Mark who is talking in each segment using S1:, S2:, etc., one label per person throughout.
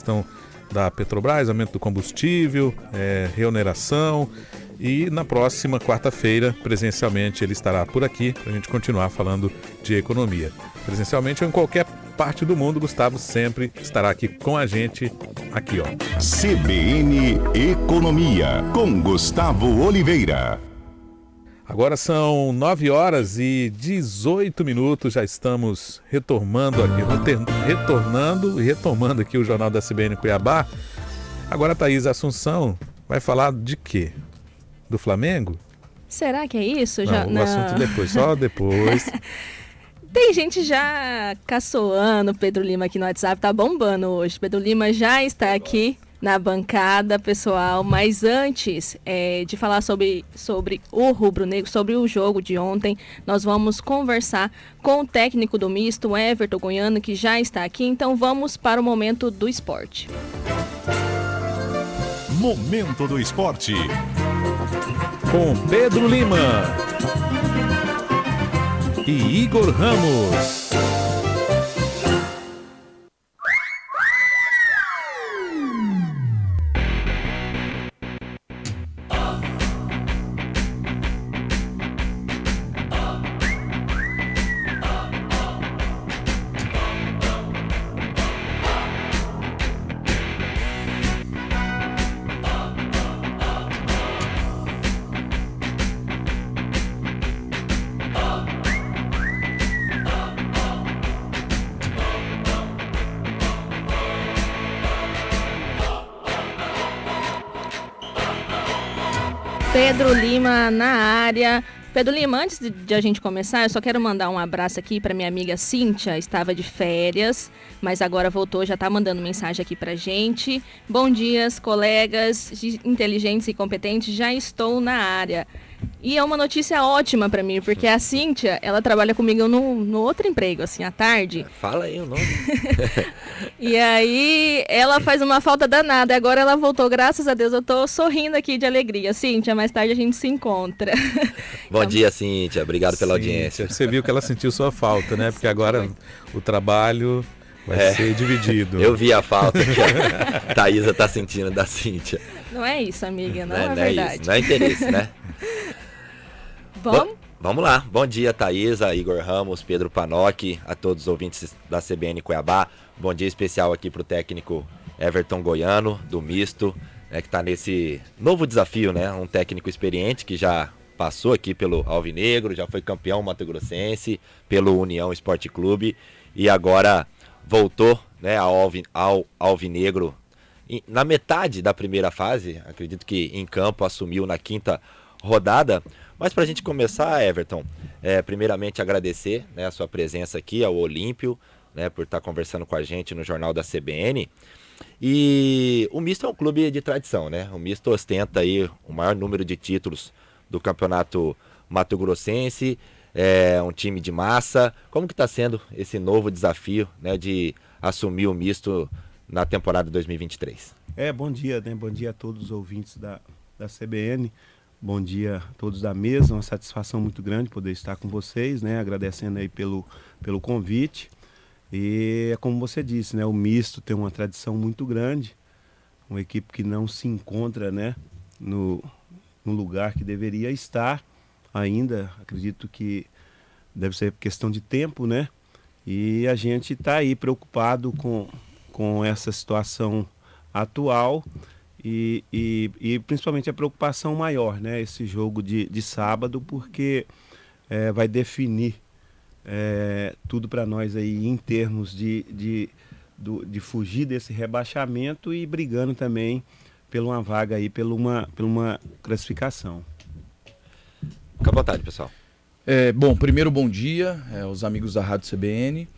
S1: questão da Petrobras, aumento do combustível, reoneração. E na próxima quarta-feira, presencialmente, ele estará por aqui para a gente continuar falando de economia. Presencialmente ou em qualquer parte do mundo, Gustavo sempre estará aqui com a gente, aqui ó.
S2: CBN Economia, com Gustavo Oliveira.
S1: Agora são 9h18, já estamos retomando aqui o Jornal da CBN Cuiabá. Agora a Thaís Assunção vai falar de quê? Do Flamengo?
S3: Será que é isso?
S1: Não, o assunto depois, só depois.
S3: Tem gente já caçoando o Pedro Lima aqui no WhatsApp, tá bombando hoje. Pedro Lima já está aqui na bancada, pessoal, mas antes de falar sobre o rubro-negro, sobre o jogo de ontem, nós vamos conversar com o técnico do misto, Everton Goiano, que já está aqui, então vamos para o momento do esporte.
S2: Momento do esporte.
S1: Com Pedro Lima e Igor Ramos.
S3: Pedro Lima na área. Pedro Lima, antes de a gente começar, eu só quero mandar um abraço aqui para minha amiga Cíntia, estava de férias, mas agora voltou, já está mandando mensagem aqui pra gente. Bom dia, colegas inteligentes e competentes, já estou na área. E é uma notícia ótima para mim, porque a Cíntia, ela trabalha comigo no outro emprego, assim, à tarde.
S4: Fala aí o nome.
S3: E aí, ela faz uma falta danada. Agora ela voltou, graças a Deus. Eu tô sorrindo aqui de alegria. Cíntia, mais tarde a gente se encontra.
S4: Bom dia, Cíntia. Obrigado pela audiência.
S1: Você viu que ela sentiu sua falta, né? Porque agora o trabalho vai ser dividido.
S4: Eu vi a falta que a Thaísa tá sentindo da Cíntia.
S3: Não é isso, amiga. Não é verdade.
S4: Isso, não é interesse, né?
S3: Vamos?
S4: Vamos lá. Bom dia, Thaísa, Igor Ramos, Pedro Panoc, a todos os ouvintes da CBN Cuiabá. Bom dia especial aqui para o técnico Everton Goiano, do misto, que está nesse novo desafio, né? Um técnico experiente que já passou aqui pelo Alvinegro, já foi campeão mato-grossense, pelo União Esporte Clube e agora voltou, né, ao Alvinegro na metade da primeira fase. Acredito que em campo assumiu na 5ª rodada. Mas para a gente começar, Everton, primeiramente agradecer, né, a sua presença aqui, ao Olímpio, né, por estar conversando com a gente no Jornal da CBN. E o misto é um clube de tradição, né? O misto ostenta aí o maior número de títulos do campeonato mato-grossense, é um time de massa. Como que está sendo esse novo desafio, né, de assumir o misto na temporada 2023?
S5: Bom dia, né? Bom dia a todos os ouvintes da CBN. Bom dia a todos da mesa, uma satisfação muito grande poder estar com vocês, né? Agradecendo aí pelo convite. E é como você disse, né? O misto tem uma tradição muito grande, uma equipe que não se encontra, né, no lugar que deveria estar ainda. Acredito que deve ser questão de tempo, né? E a gente está aí preocupado com essa situação atual. E principalmente a preocupação maior, né? Esse jogo de sábado, porque vai definir tudo para nós aí em termos de fugir desse rebaixamento e brigando também por uma vaga aí, por uma classificação.
S4: Fica à vontade, pessoal.
S6: Bom, primeiro bom dia aos amigos da Rádio CBN.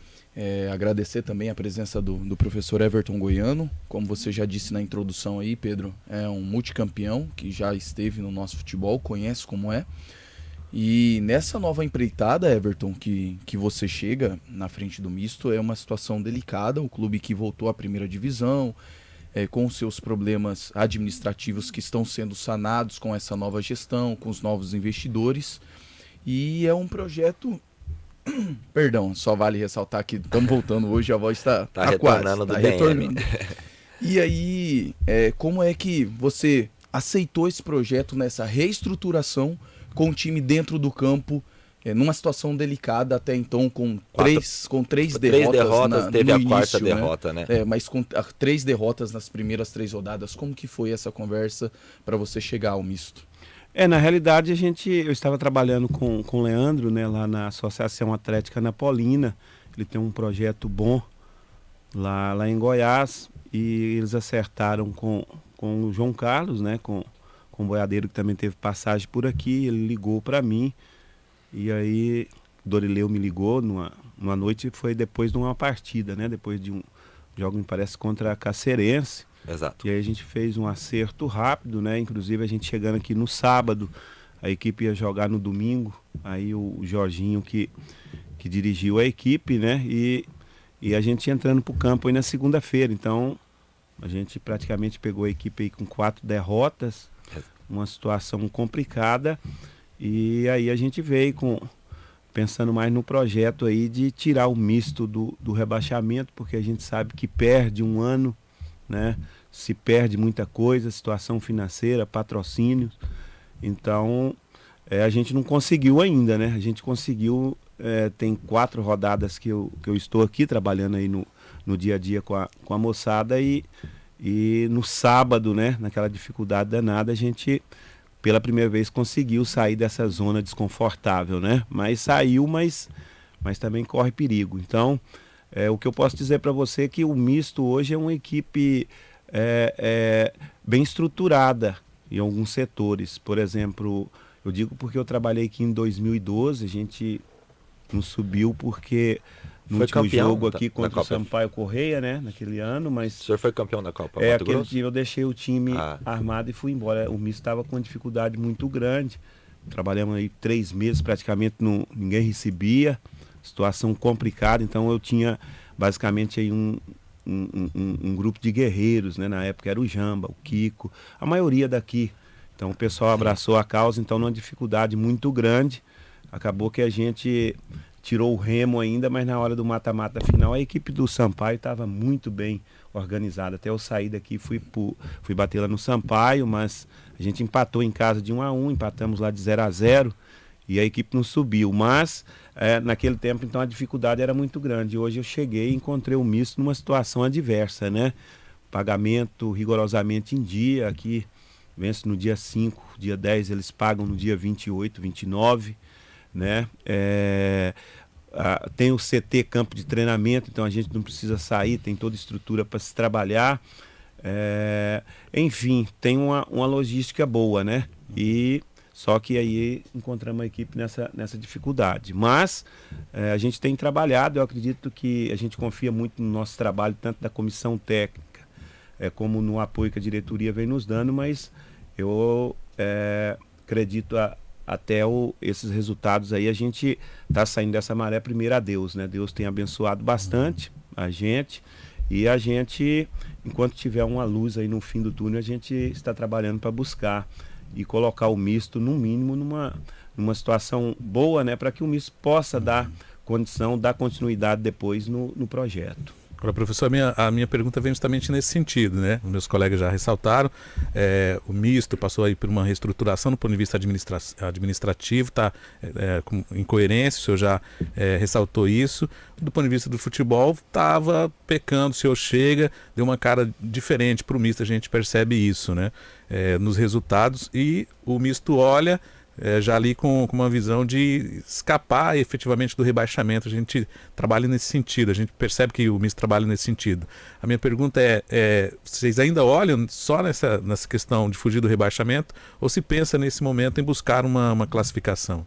S6: Agradecer também a presença do professor Everton Goiano. Como você já disse na introdução aí, Pedro, é um multicampeão que já esteve no nosso futebol, conhece como é. E nessa nova empreitada, Everton, que você chega na frente do misto, é uma situação delicada. O clube que voltou à primeira divisão, com seus problemas administrativos que estão sendo sanados com essa nova gestão, com os novos investidores. E é um projeto... Perdão, só vale ressaltar que estamos voltando hoje, a voz está
S4: retornando
S6: quase,
S4: do DM.
S6: E aí, como é que você aceitou esse projeto nessa reestruturação com o time dentro do campo, numa situação delicada até então, com três derrotas
S4: teve
S6: no
S4: a quarta
S6: início,
S4: derrota, né?
S6: Mas com 3 derrotas nas primeiras 3 rodadas, como que foi essa conversa para você chegar ao misto?
S5: Na realidade, eu estava trabalhando com o Leandro, né, lá na Associação Atlética Napolina. Ele tem um projeto bom lá em Goiás, e eles acertaram com o João Carlos, né, com o boiadeiro que também teve passagem por aqui. Ele ligou para mim, e aí Dorileu me ligou numa noite, foi depois de uma partida, né, depois de um jogo, me parece, contra a Cacerense.
S4: Exato.
S5: E aí a gente fez um acerto rápido, né, inclusive a gente chegando aqui no sábado, a equipe ia jogar no domingo, aí o Jorginho que dirigiu a equipe, né, e a gente entrando para o campo aí na segunda-feira. Então a gente praticamente pegou a equipe aí com 4 derrotas, uma situação complicada, e aí a gente veio pensando mais no projeto aí de tirar o misto do rebaixamento, porque a gente sabe que perde um ano, né? Se perde muita coisa, situação financeira, patrocínios. Então a gente não conseguiu ainda, né? A gente conseguiu, tem 4 rodadas que eu estou aqui trabalhando aí no dia a dia com a moçada, e no sábado, né, naquela dificuldade danada, a gente pela primeira vez conseguiu sair dessa zona desconfortável, né? Mas saiu, mas também corre perigo. Então, o que eu posso dizer para você é que o misto hoje é uma equipe bem estruturada em alguns setores. Por exemplo, eu digo porque eu trabalhei aqui em 2012, a gente não subiu porque no último jogo aqui contra o Sampaio Correia, né, naquele ano, mas...
S4: O senhor foi campeão da Copa Mato Grosso?
S5: Dia eu deixei o time armado e fui embora. O misto estava com uma dificuldade muito grande. Trabalhamos aí 3 meses, praticamente ninguém recebia, situação complicada. Então eu tinha basicamente aí um grupo de guerreiros, né? Na época era o Jamba, o Kiko, a maioria daqui. Então o pessoal abraçou a causa, então numa dificuldade muito grande. Acabou que a gente tirou o remo ainda, mas na hora do mata-mata final a equipe do Sampaio estava muito bem organizada. Até eu sair daqui, fui bater lá no Sampaio, mas a gente empatou em casa de 1-1, empatamos lá de 0-0 e a equipe não subiu. Mas naquele tempo então a dificuldade era muito grande. Hoje eu cheguei e encontrei o misto numa situação adversa, né? Pagamento rigorosamente em dia, aqui vence no dia 5, dia 10 eles pagam no dia 28, 29, né? Tem o CT, campo de treinamento, então a gente não precisa sair, tem toda a estrutura para se trabalhar. Enfim, tem uma logística boa, né? E só que aí encontramos a equipe nessa dificuldade. Mas a gente tem trabalhado, eu acredito que a gente confia muito no nosso trabalho, tanto da comissão técnica como no apoio que a diretoria vem nos dando, mas eu acredito até esses resultados aí, a gente está saindo dessa maré primeiro a Deus, né? Deus tem abençoado bastante a gente, e a gente, enquanto tiver uma luz aí no fim do túnel, a gente está trabalhando para buscar e colocar o misto, no mínimo, numa situação boa, né? Para que o misto possa dar condição, dar continuidade depois no projeto.
S1: Agora, professor, a minha pergunta vem justamente nesse sentido, né? Os meus colegas já ressaltaram, o misto passou aí por uma reestruturação do ponto de vista administrativo, está em coerência, o senhor já ressaltou isso. Do ponto de vista do futebol, estava pecando, o senhor chega, deu uma cara diferente para o misto, a gente percebe isso, né? Nos resultados, e o misto olha... já ali com uma visão de escapar efetivamente do rebaixamento. A gente trabalha nesse sentido, a gente percebe que o misto trabalha nesse sentido. A minha pergunta vocês ainda olham só nessa questão de fugir do rebaixamento, ou se pensa nesse momento em buscar uma classificação?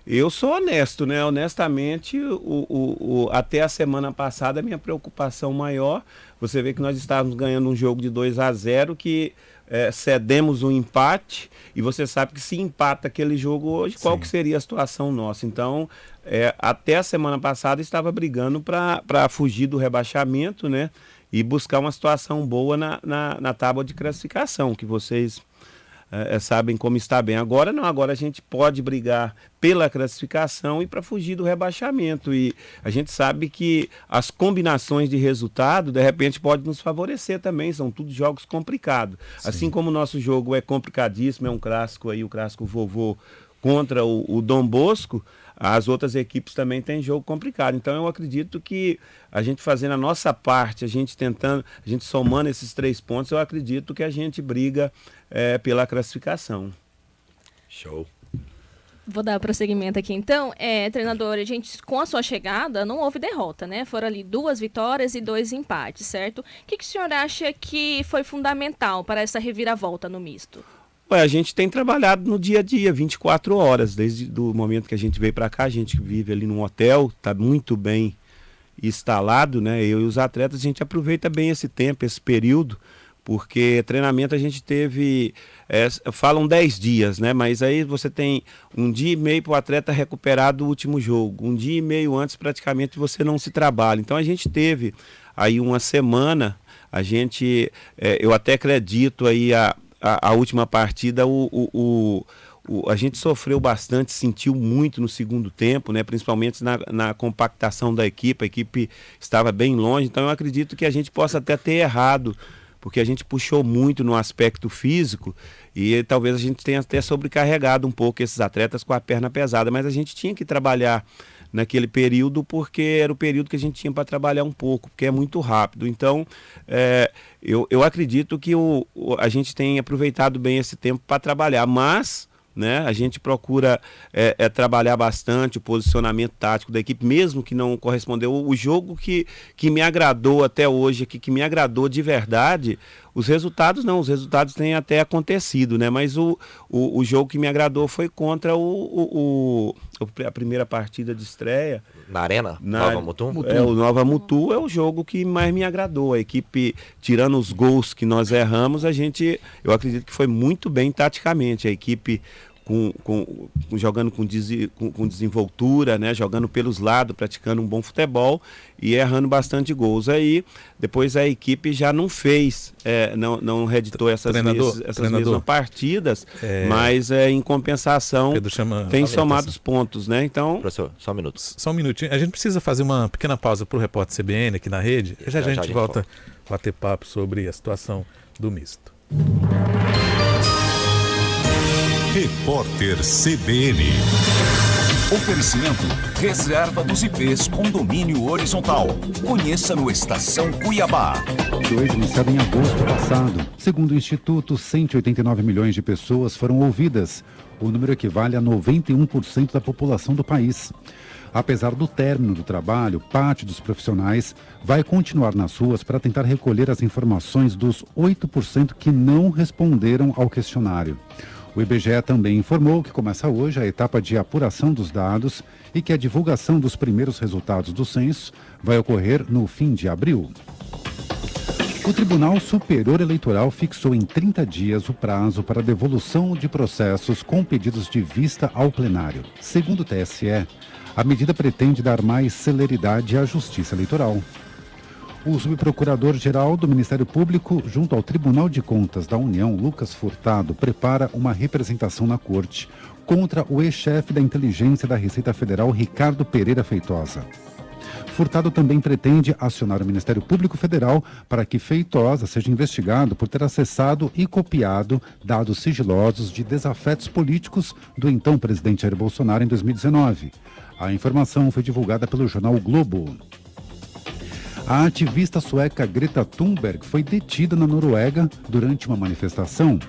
S5: Eu sou honesto, né? Honestamente, até a semana passada, a minha preocupação maior, você vê que nós estávamos ganhando um jogo de 2-0, que cedemos um empate, e você sabe que se empata aquele jogo hoje, qual que seria a situação nossa? Então, até a semana passada estava brigando para fugir do rebaixamento, né? E buscar uma situação boa na tábua de classificação, que vocês sabem como está bem. Agora não, agora a gente pode brigar pela classificação e para fugir do rebaixamento. E a gente sabe que as combinações de resultado, de repente, pode nos favorecer também. São tudo jogos complicados. Sim. Assim como o nosso jogo é complicadíssimo, é um clássico aí, o clássico vovô contra o Dom Bosco, as outras equipes também têm jogo complicado. Então eu acredito que a gente fazendo a nossa parte, a gente somando esses 3 pontos, eu acredito que a gente briga pela classificação.
S4: Show.
S3: Vou dar prosseguimento aqui então. Treinador, a gente, com a sua chegada, não houve derrota, né? Foram ali 2 vitórias e 2 empates, certo? O que o senhor acha que foi fundamental para essa reviravolta no misto?
S5: A gente tem trabalhado no dia a dia, 24 horas, desde o momento que a gente veio para cá. A gente vive ali num hotel, está muito bem instalado, né? Eu e os atletas, a gente aproveita bem esse tempo, esse período, porque treinamento a gente teve, falam 10 dias, né? Mas aí você tem 1 dia e meio para o atleta recuperar do último jogo, 1 dia e meio antes praticamente você não se trabalha. Então a gente teve aí uma semana, eu até acredito aí a última partida, a gente sofreu bastante, sentiu muito no segundo tempo, né? Principalmente na compactação da equipe. A equipe estava bem longe, então eu acredito que a gente possa até ter errado, porque a gente puxou muito no aspecto físico e talvez a gente tenha até sobrecarregado um pouco esses atletas com a perna pesada, mas a gente tinha que trabalhar naquele período porque era o período que a gente tinha para trabalhar um pouco, porque é muito rápido. Então, eu acredito que a gente tem aproveitado bem esse tempo para trabalhar, mas, né, a gente procura trabalhar bastante o posicionamento tático da equipe, mesmo que não correspondeu. O jogo que me agradou até hoje, que me agradou de verdade, os resultados têm até acontecido, né? Mas o jogo que me agradou foi contra a primeira partida de estreia.
S4: Na Arena? Nova Mutum?
S5: O Nova Mutum é o jogo que mais me agradou. A equipe, tirando os gols que nós erramos, eu acredito que foi muito bem taticamente. A equipe jogando com desenvoltura, né? Jogando pelos lados, praticando um bom futebol e errando bastante gols. Aí, depois a equipe já não fez, não reeditou essas mesmas partidas, mas em compensação tem somado os pontos, né? Então,
S4: professor, só um minuto.
S1: Só um minutinho. A gente precisa fazer uma pequena pausa para o repórter CBN aqui na rede. Já a gente volta a bater papo sobre a situação do misto.
S2: Repórter CBN.
S7: Oferecimento Reserva dos IPs Condomínio Horizontal. Conheça no Estação Cuiabá.
S8: Iniciado em agosto passado. Segundo o Instituto, 189 milhões de pessoas foram ouvidas. O número equivale a 91% da população do país. Apesar do término do trabalho, parte dos profissionais vai continuar nas ruas para tentar recolher as informações dos 8% que não responderam ao questionário. O IBGE também informou que começa hoje a etapa de apuração dos dados e que a divulgação dos primeiros resultados do censo vai ocorrer no fim de abril. O Tribunal Superior Eleitoral fixou em 30 dias o prazo para devolução de processos com pedidos de vista ao plenário. Segundo o TSE, a medida pretende dar mais celeridade à Justiça Eleitoral. O subprocurador-geral do Ministério Público, junto ao Tribunal de Contas da União, Lucas Furtado, prepara uma representação na Corte contra o ex-chefe da Inteligência da Receita Federal, Ricardo Pereira Feitosa. Furtado também pretende acionar o Ministério Público Federal para que Feitosa seja investigado por ter acessado e copiado dados sigilosos de desafetos políticos do então presidente Jair Bolsonaro em 2019. A informação foi divulgada pelo jornal O Globo. A ativista sueca Greta Thunberg foi detida na Noruega durante uma manifestação.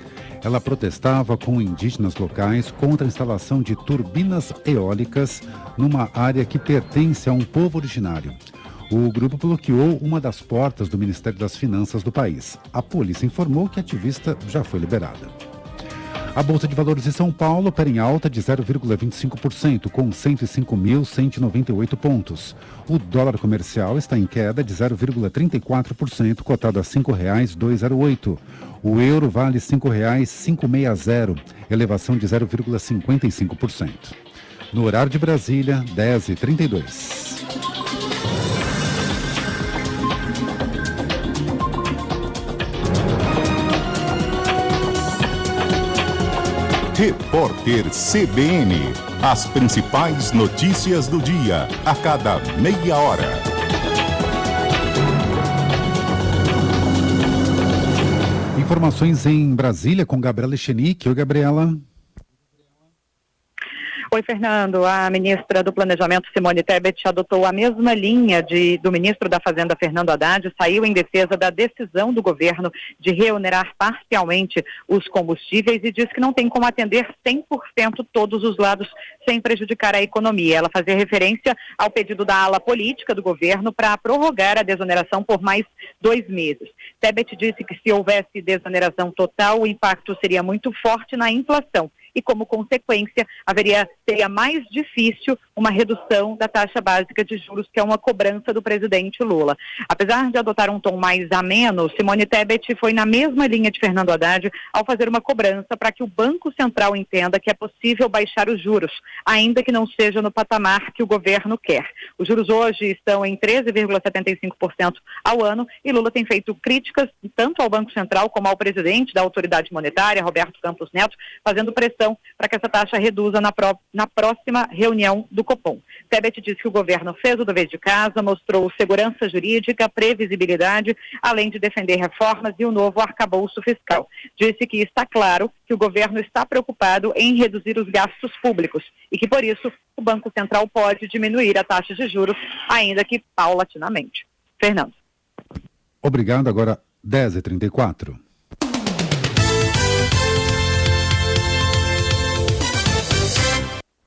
S8: Ela protestava com indígenas locais contra a instalação de turbinas eólicas numa área que pertence a um povo originário. O grupo bloqueou uma das portas do Ministério das Finanças do país. A polícia informou que a ativista já foi liberada. A Bolsa de Valores de São Paulo opera em alta de 0,25%, com 105.198 pontos. O dólar comercial está em queda de 0,34%, cotado a R$ 5,208. O euro vale R$ 5,560, elevação de 0,55%. No horário de Brasília, 10h32.
S2: Repórter CBN. As principais notícias do dia, a cada meia hora.
S8: Informações em Brasília com Gabriela Echenique. Oi, Gabriela.
S9: Oi, Fernando. A ministra do Planejamento, Simone Tebet, adotou a mesma linha do ministro da Fazenda, Fernando Haddad, saiu em defesa da decisão do governo de reonerar parcialmente os combustíveis e disse que não tem como atender 100% todos os lados sem prejudicar a economia. Ela fazia referência ao pedido da ala política do governo para prorrogar a desoneração por mais 2 meses. Tebet disse que se houvesse desoneração total, o impacto seria muito forte na inflação e, como consequência, seria mais difícil uma redução da taxa básica de juros, que é uma cobrança do presidente Lula. Apesar de adotar um tom mais ameno, Simone Tebet foi na mesma linha de Fernando Haddad ao fazer uma cobrança para que o Banco Central entenda que é possível baixar os juros, ainda que não seja no patamar que o governo quer. Os juros hoje estão em 13,75% ao ano e Lula tem feito críticas tanto ao Banco Central como ao presidente da autoridade monetária, Roberto Campos Neto, fazendo pressão para que essa taxa reduza na próxima reunião do Copom. Tebet disse que o governo fez o dever de casa, mostrou segurança jurídica, previsibilidade, além de defender reformas e o novo arcabouço fiscal. Disse que está claro que o governo está preocupado em reduzir os gastos públicos e que, por isso, o Banco Central pode diminuir a taxa de juros, ainda que paulatinamente. Fernando.
S8: Obrigado. Agora, 10h34.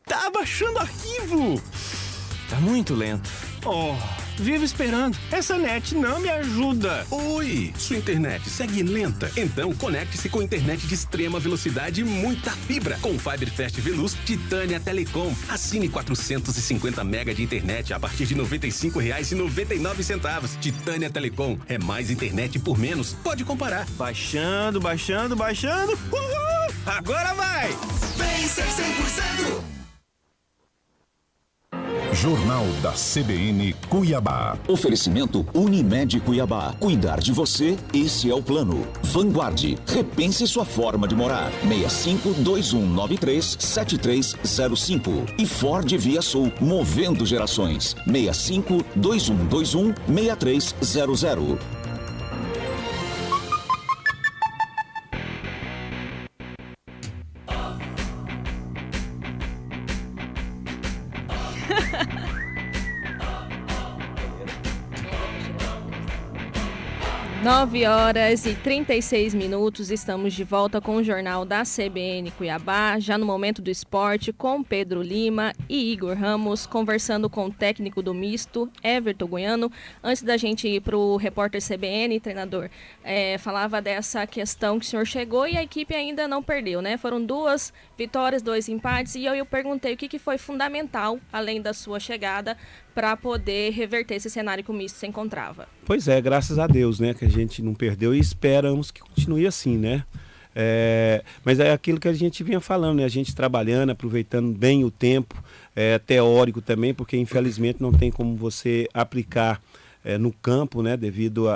S10: Tá baixando arquivo. Tá muito lento. Oh, vivo esperando. Essa net não me ajuda.
S11: Oi, sua internet segue lenta? Então conecte-se com internet de extrema velocidade e muita fibra. Com o Fiber Fast Veluz Titânia Telecom. Assine 450 mega de internet a partir de R$ 95,99. Titânia Telecom é mais internet por menos. Pode comparar.
S10: Baixando. Uhul! Agora vai!
S7: Vem ser 100%!
S2: Jornal da CBN Cuiabá.
S7: Oferecimento Unimed Cuiabá. Cuidar de você, esse é o plano. Vanguard. Repense sua forma de morar. 65-2193-7305. E Ford Via Sul. Movendo gerações. 65-2121-6300.
S3: 9h36, estamos de volta com o Jornal da CBN Cuiabá, já no momento do esporte, com Pedro Lima e Igor Ramos, conversando com o técnico do misto, Everton Goiano. Antes da gente ir para o repórter CBN, treinador, falava dessa questão que o senhor chegou e a equipe ainda não perdeu, né? Foram 2 vitórias, 2 empates, e eu perguntei o que foi fundamental, além da sua chegada, para poder reverter esse cenário que o misto se encontrava.
S5: Pois é, graças a Deus, né, que a gente não perdeu e esperamos que continue assim, né? Mas é aquilo que a gente vinha falando, né? A gente trabalhando, aproveitando bem o tempo, teórico também, porque infelizmente não tem como você aplicar no campo, né? Devido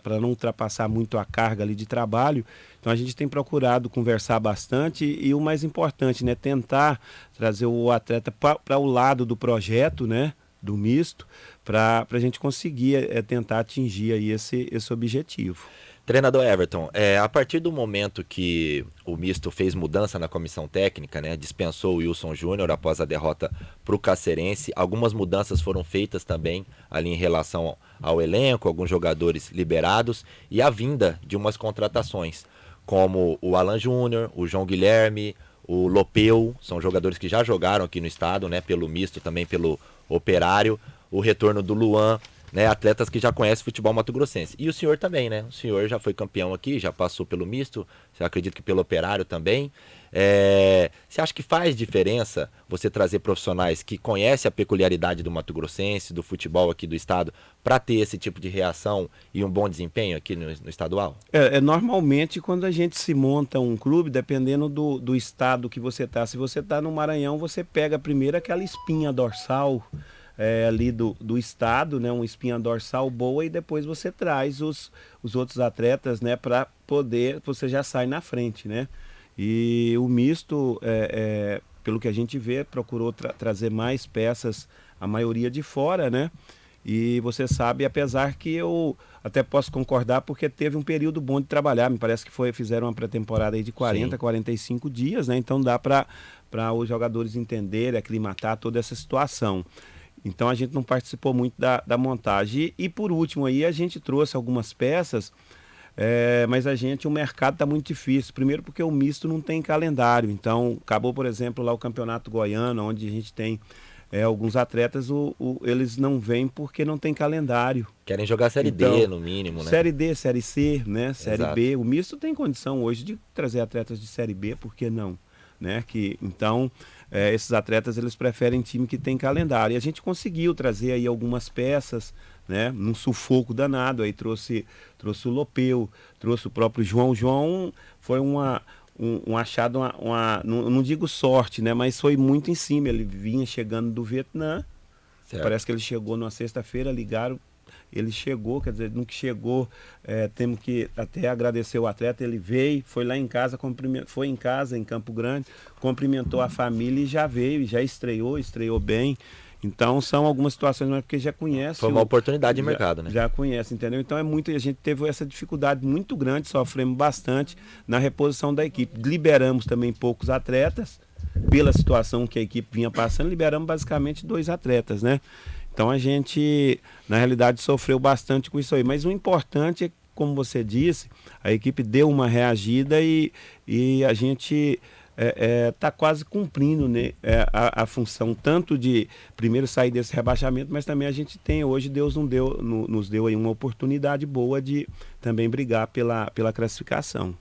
S5: para não ultrapassar muito a carga ali de trabalho. Então a gente tem procurado conversar bastante e o mais importante, né? Tentar trazer o atleta para o lado do projeto, né? Do misto, para a gente conseguir tentar atingir aí esse objetivo.
S4: Treinador Everton, a partir do momento que o misto fez mudança na comissão técnica, né, dispensou o Wilson Júnior após a derrota para o Cacerense, algumas mudanças foram feitas também ali em relação ao elenco, alguns jogadores liberados e a vinda de umas contratações, como o Alan Júnior, o João Guilherme, o Lopeu, são jogadores que já jogaram aqui no estado, né, pelo misto, também pelo Operário, o retorno do Luan, né, atletas que já conhecem futebol mato-grossense. E o senhor também, né? O senhor já foi campeão aqui, já passou pelo misto, eu acredito que pelo Operário também. Você acha que faz diferença você trazer profissionais que conhecem a peculiaridade do mato-grossense, do futebol aqui do estado, para ter esse tipo de reação e um bom desempenho aqui no estadual?
S5: Normalmente, quando a gente se monta um clube, dependendo do estado que você está, se você está no Maranhão, você pega primeiro aquela espinha dorsal ali do estado, né, uma espinha dorsal boa, e depois você traz os outros atletas, né, para poder, você já sai na frente, né? E o misto, pelo que a gente vê, procurou trazer mais peças, a maioria de fora, né? E você sabe, apesar que eu até posso concordar, porque teve um período bom de trabalhar, me parece que fizeram uma pré-temporada aí de 40, 45 dias, né? Então dá para os jogadores entenderem, aclimatar toda essa situação. Então a gente não participou muito da montagem. E por último aí a gente trouxe algumas peças, mas o mercado está muito difícil. Primeiro porque o misto não tem calendário. Então acabou, por exemplo, lá o Campeonato Goiano, onde a gente tem alguns atletas, eles não vêm porque não tem calendário.
S4: Querem jogar Série D, no mínimo, né?
S5: Série D, Série C, né? Série
S4: Exato.
S5: B. O misto tem condição hoje de trazer atletas de Série B, por que não? Né? Então, esses atletas, eles preferem time que tem calendário. E a gente conseguiu trazer aí algumas peças, né? Num sufoco danado. Aí trouxe o Lopeu, trouxe o próprio João. O João foi um achado, não digo sorte, né? Mas foi muito em cima. Ele vinha chegando do Vietnã. Certo. Parece que ele chegou numa sexta-feira, ligaram. Ele chegou, quer dizer, no que chegou, temos que até agradecer o atleta. Ele veio, foi lá em casa, foi em casa, em Campo Grande, cumprimentou a família e já veio, já estreou bem. Então são algumas situações, mas porque já conhece.
S4: Foi uma oportunidade de mercado, né?
S5: Já conhece, entendeu? Então a gente teve essa dificuldade muito grande, sofremos bastante na reposição da equipe. Liberamos também poucos atletas, pela situação que a equipe vinha passando, liberamos basicamente 2 atletas, né? Então a gente, na realidade, sofreu bastante com isso aí. Mas o importante é, como você disse, a equipe deu uma reagida e a gente está quase cumprindo, né, a função tanto de primeiro sair desse rebaixamento, mas também a gente tem hoje, Deus nos deu aí uma oportunidade boa de também brigar pela classificação.